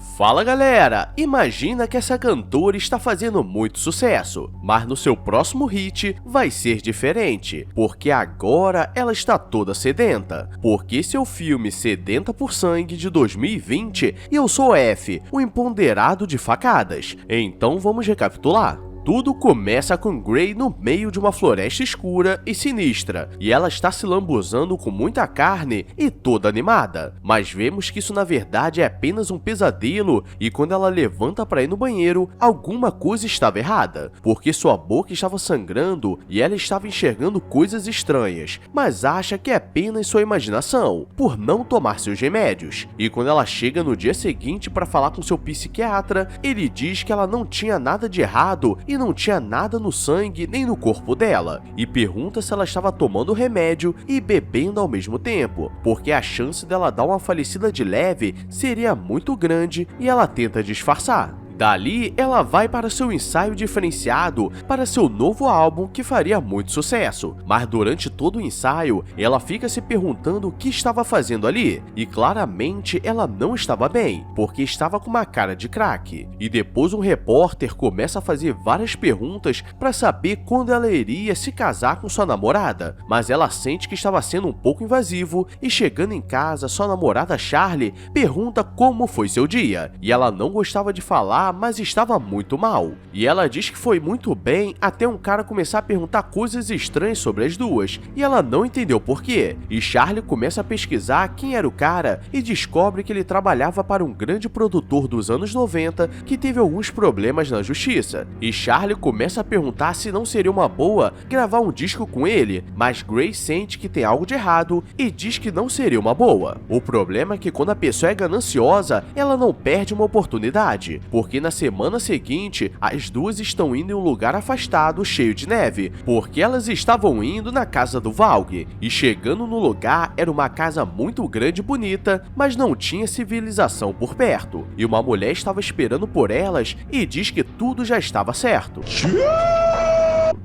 Fala galera, imagina que essa cantora está fazendo muito sucesso, mas no seu próximo hit vai ser diferente, porque agora ela está toda sedenta, porque seu filme Sedenta por Sangue de 2020 e Eu Sou F, o empoderado de facadas. Então vamos recapitular. Tudo começa com Grey no meio de uma floresta escura e sinistra, e ela está se lambuzando com muita carne e toda animada. Mas vemos que isso na verdade é apenas um pesadelo, e quando ela levanta para ir no banheiro, alguma coisa estava errada, porque sua boca estava sangrando e ela estava enxergando coisas estranhas, mas acha que é apenas sua imaginação, por não tomar seus remédios. E quando ela chega no dia seguinte para falar com seu psiquiatra, ele diz que ela não tinha nada de errado e não tinha nada no sangue nem no corpo dela, e pergunta se ela estava tomando remédio e bebendo ao mesmo tempo, porque a chance dela dar uma falecida de leve seria muito grande e ela tenta disfarçar. Dali, ela vai para seu ensaio diferenciado para seu novo álbum que faria muito sucesso, mas durante todo o ensaio, ela fica se perguntando o que estava fazendo ali, e claramente ela não estava bem, porque estava com uma cara de crack. E depois um repórter começa a fazer várias perguntas para saber quando ela iria se casar com sua namorada, mas ela sente que estava sendo um pouco invasivo, e chegando em casa, sua namorada Charlie pergunta como foi seu dia, e ela não gostava de falar, mas estava muito mal. E ela diz que foi muito bem até um cara começar a perguntar coisas estranhas sobre as duas, e ela não entendeu por quê. E Charlie começa a pesquisar quem era o cara e descobre que ele trabalhava para um grande produtor dos anos 90 que teve alguns problemas na justiça. E Charlie começa a perguntar se não seria uma boa gravar um disco com ele, mas Grey sente que tem algo de errado e diz que não seria uma boa. O problema é que quando a pessoa é gananciosa, ela não perde uma oportunidade, porque na semana seguinte, as duas estão indo em um lugar afastado cheio de neve, porque elas estavam indo na casa do Valg, e chegando no lugar era uma casa muito grande e bonita, mas não tinha civilização por perto, e uma mulher estava esperando por elas e diz que tudo já estava certo.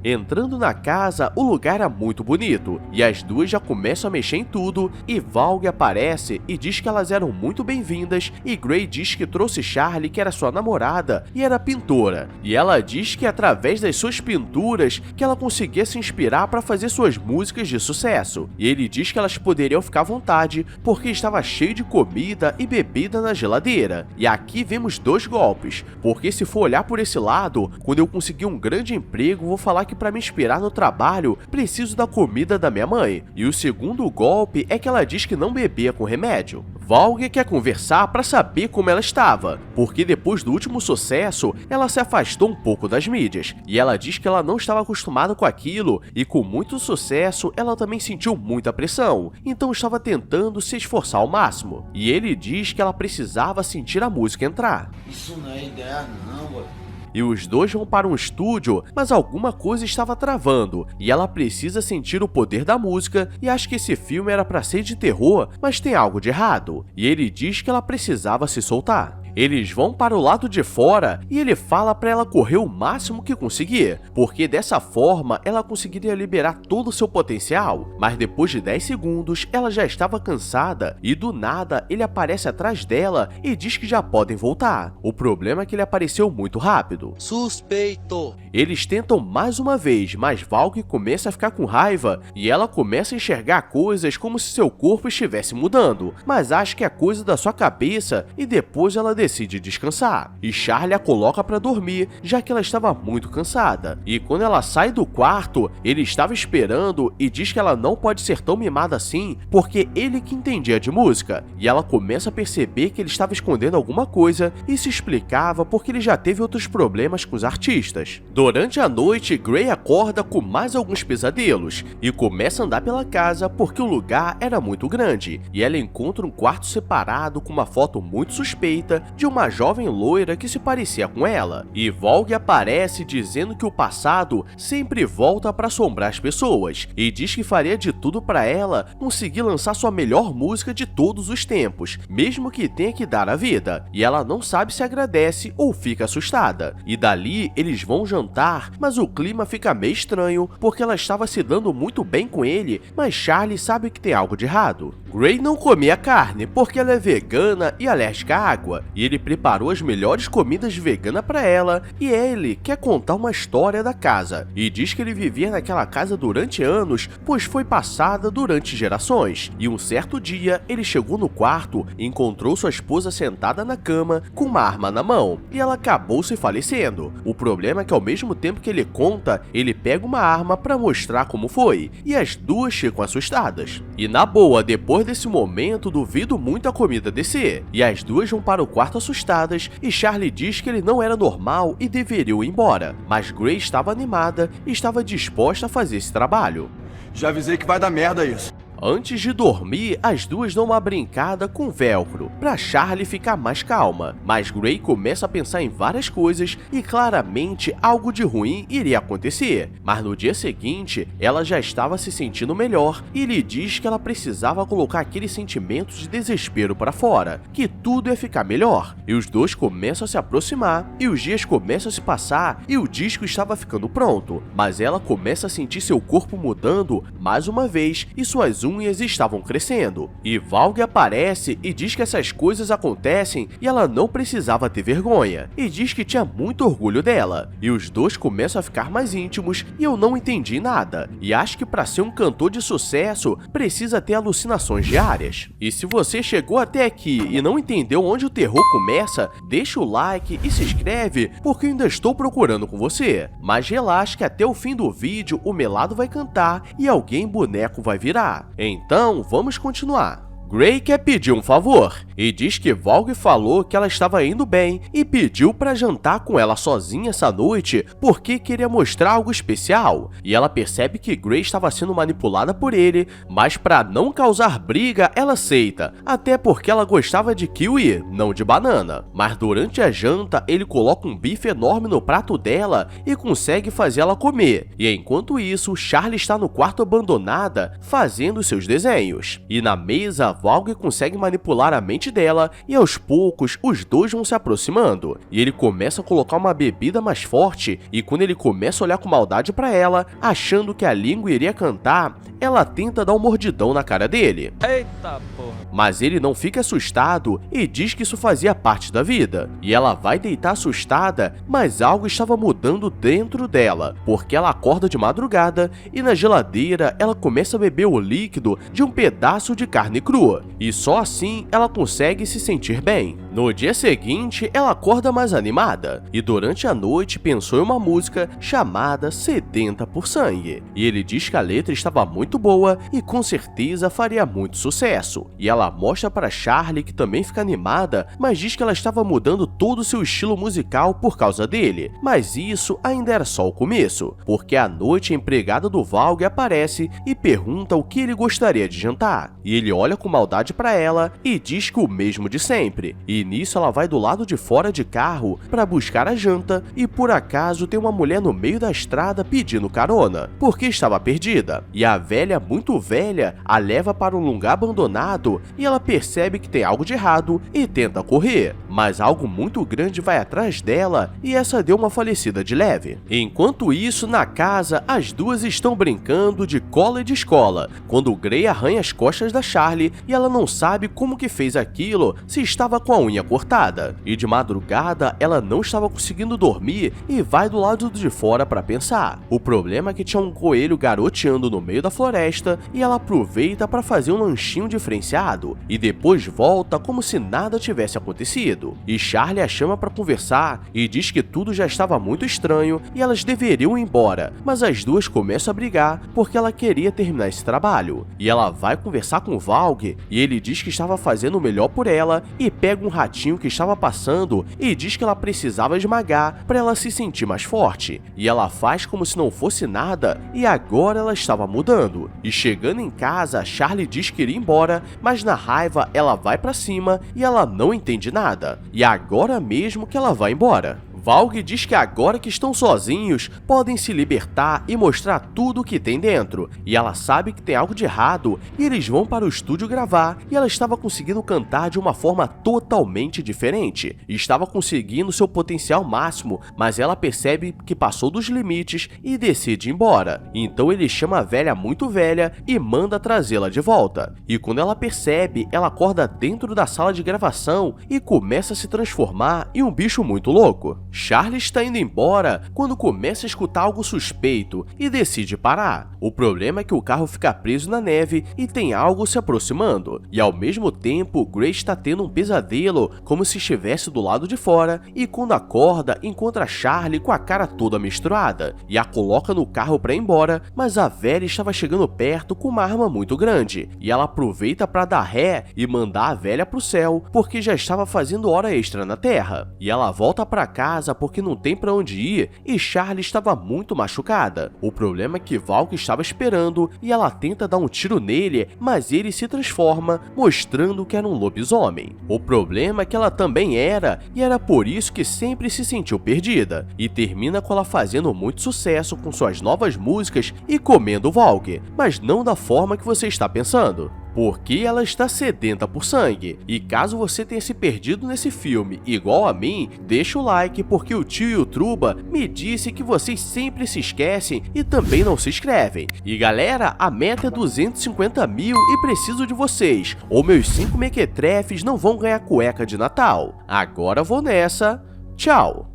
Entrando na casa, o lugar era muito bonito, e as duas já começam a mexer em tudo, e Valg aparece e diz que elas eram muito bem-vindas, e Grey diz que trouxe Charlie, que era sua namorada, e era pintora, e ela diz que através das suas pinturas que ela conseguia se inspirar para fazer suas músicas de sucesso, e ele diz que elas poderiam ficar à vontade, porque estava cheio de comida e bebida na geladeira. E aqui vemos dois golpes, porque se for olhar por esse lado, quando eu conseguir um grande emprego, vou falar que para me inspirar no trabalho, preciso da comida da minha mãe. E o segundo golpe é que ela diz que não bebia com remédio. Valg quer conversar para saber como ela estava, porque depois do último sucesso, ela se afastou um pouco das mídias, e ela diz que ela não estava acostumada com aquilo, e com muito sucesso, ela também sentiu muita pressão, então estava tentando se esforçar ao máximo. E ele diz que ela precisava sentir a música entrar. Isso não é ideia não, mano. E os dois vão para um estúdio, mas alguma coisa estava travando, e ela precisa sentir o poder da música, e acha que esse filme era para ser de terror, mas tem algo de errado, e ele diz que ela precisava se soltar. Eles vão para o lado de fora e ele fala para ela correr o máximo que conseguir, porque dessa forma ela conseguiria liberar todo o seu potencial, mas depois de 10 segundos ela já estava cansada e do nada ele aparece atrás dela e diz que já podem voltar. O problema é que ele apareceu muito rápido. Suspeito. Eles tentam mais uma vez, mas Valg começa a ficar com raiva e ela começa a enxergar coisas como se seu corpo estivesse mudando, mas acha que é coisa da sua cabeça e depois ela decide descansar. E Charlie a coloca para dormir, já que ela estava muito cansada. E quando ela sai do quarto, ele estava esperando e diz que ela não pode ser tão mimada assim, porque ele que entendia de música. E ela começa a perceber que ele estava escondendo alguma coisa e se explicava porque ele já teve outros problemas com os artistas. Durante a noite, Grey acorda com mais alguns pesadelos e começa a andar pela casa porque o lugar era muito grande, e ela encontra um quarto separado com uma foto muito suspeita de uma jovem loira que se parecia com ela. E Valg aparece dizendo que o passado sempre volta para assombrar as pessoas, e diz que faria de tudo para ela conseguir lançar sua melhor música de todos os tempos, mesmo que tenha que dar a vida. E ela não sabe se agradece ou fica assustada. E dali eles vão jantar, mas o clima fica meio estranho, porque ela estava se dando muito bem com ele, mas Charlie sabe que tem algo de errado. Grey não comia carne porque ela é vegana e alérgica à água, e ele preparou as melhores comidas veganas para ela e ele quer contar uma história da casa e diz que ele vivia naquela casa durante anos, pois foi passada durante gerações. E um certo dia ele chegou no quarto e encontrou sua esposa sentada na cama com uma arma na mão e ela acabou se falecendo. O problema é que ao mesmo tempo que ele conta, ele pega uma arma para mostrar como foi e as duas ficam assustadas. E na boa, depois desse momento, duvido muito a comida descer e as duas vão para o quarto assustadas e Charlie diz que ele não era normal e deveria ir embora, mas Grace estava animada e estava disposta a fazer esse trabalho. Já avisei que vai dar merda isso. Antes de dormir, as duas dão uma brincada com velcro, pra Charlie ficar mais calma, mas Gray começa a pensar em várias coisas e claramente algo de ruim iria acontecer. Mas no dia seguinte, ela já estava se sentindo melhor e lhe diz que ela precisava colocar aquele sentimento de desespero para fora, que tudo ia ficar melhor. E os dois começam a se aproximar e os dias começam a se passar e o disco estava ficando pronto, mas ela começa a sentir seu corpo mudando mais uma vez e suas unhas estavam crescendo. E Valg aparece e diz que essas coisas acontecem e ela não precisava ter vergonha, e diz que tinha muito orgulho dela. E os dois começam a ficar mais íntimos e eu não entendi nada, e acho que para ser um cantor de sucesso precisa ter alucinações diárias. E se você chegou até aqui e não entendeu onde o terror começa, deixa o like e se inscreve porque eu ainda estou procurando com você. Mas relaxa que até o fim do vídeo o melado vai cantar e alguém boneco vai virar. Então, vamos continuar. Gray quer pedir um favor e diz que Valg falou que ela estava indo bem e pediu para jantar com ela sozinha essa noite porque queria mostrar algo especial. E ela percebe que Gray estava sendo manipulada por ele, mas para não causar briga, ela aceita, até porque ela gostava de kiwi, não de banana. Mas durante a janta, ele coloca um bife enorme no prato dela e consegue fazer ela comer. E enquanto isso, Charlie está no quarto abandonada fazendo seus desenhos. E na mesa, Valg consegue manipular a mente dela e aos poucos os dois vão se aproximando. E ele começa a colocar uma bebida mais forte e quando ele começa a olhar com maldade pra ela, achando que a língua iria cantar, ela tenta dar um mordidão na cara dele. Eita porra. Mas ele não fica assustado e diz que isso fazia parte da vida. E ela vai deitar assustada, mas algo estava mudando dentro dela, porque ela acorda de madrugada e na geladeira ela começa a beber o líquido de um pedaço de carne crua. E só assim ela consegue se sentir bem. No dia seguinte, ela acorda mais animada e durante a noite pensou em uma música chamada Sedenta por Sangue. E ele diz que a letra estava muito boa e com certeza faria muito sucesso. E ela mostra para Charlie que também fica animada, mas diz que ela estava mudando todo o seu estilo musical por causa dele. Mas isso ainda era só o começo, porque à noite a empregada do Valg aparece e pergunta o que ele gostaria de jantar. E ele olha com maldade para ela e diz que o mesmo de sempre. E nisso ela vai do lado de fora de carro para buscar a janta e por acaso tem uma mulher no meio da estrada pedindo carona, porque estava perdida. E a velha, muito velha, a leva para um lugar abandonado e ela percebe que tem algo de errado e tenta correr, mas algo muito grande vai atrás dela e essa deu uma falecida de leve. Enquanto isso, na casa, as duas estão brincando de cola e de escola, quando o Gray arranha as costas da Charlie e ela não sabe como que fez aquilo se estava com a unha cortada. E de madrugada ela não estava conseguindo dormir e vai do lado de fora para pensar. O problema é que tinha um coelho garoteando no meio da floresta e ela aproveita para fazer um lanchinho diferenciado e depois volta como se nada tivesse acontecido. E Charlie a chama para conversar e diz que tudo já estava muito estranho e elas deveriam ir embora, mas as duas começam a brigar porque ela queria terminar esse trabalho. E ela vai conversar com Valg e ele diz que estava fazendo o melhor por ela e pega um ratinho que estava passando e diz que ela precisava esmagar para ela se sentir mais forte. E ela faz como se não fosse nada e agora ela estava mudando. E chegando em casa, Charlie diz que iria embora, mas na raiva ela vai para cima e ela não entende nada. E agora mesmo que ela vai embora. Valg diz que agora que estão sozinhos, podem se libertar e mostrar tudo o que tem dentro. E ela sabe que tem algo de errado e eles vão para o estúdio gravar, e ela estava conseguindo cantar de uma forma totalmente diferente. E estava conseguindo seu potencial máximo, mas ela percebe que passou dos limites e decide ir embora. Então ele chama a velha muito velha e manda trazê-la de volta. E quando ela percebe, ela acorda dentro da sala de gravação e começa a se transformar em um bicho muito louco. Charlie está indo embora quando começa a escutar algo suspeito e decide parar. O problema é que o carro fica preso na neve e tem algo se aproximando. E ao mesmo tempo, Grace está tendo um pesadelo como se estivesse do lado de fora, e quando acorda, encontra Charlie com a cara toda misturada e a coloca no carro para ir embora, mas a velha estava chegando perto com uma arma muito grande e ela aproveita para dar ré e mandar a velha pro céu porque já estava fazendo hora extra na Terra. E ela volta para casa porque não tem para onde ir e Charlie estava muito machucada. O problema é que Valk estava esperando e ela tenta dar um tiro nele, mas ele se transforma, mostrando que era um lobisomem. O problema é que ela também era, e era por isso que sempre se sentiu perdida, e termina com ela fazendo muito sucesso com suas novas músicas e comendo Valk, mas não da forma que você está pensando. Porque ela está sedenta por sangue. E caso você tenha se perdido nesse filme igual a mim, deixa o like porque o tio e o Truba me disse que vocês sempre se esquecem e também não se inscrevem. E galera, a meta é 250 mil e preciso de vocês, ou meus 5 mequetrefes não vão ganhar cueca de Natal. Agora vou nessa, tchau!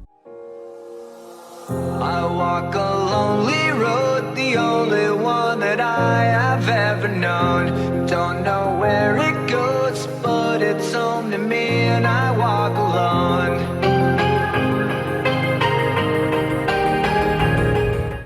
I walk a lonely road, the only one that I have ever known. Don't know where it goes, but it's home to me and I walk alone.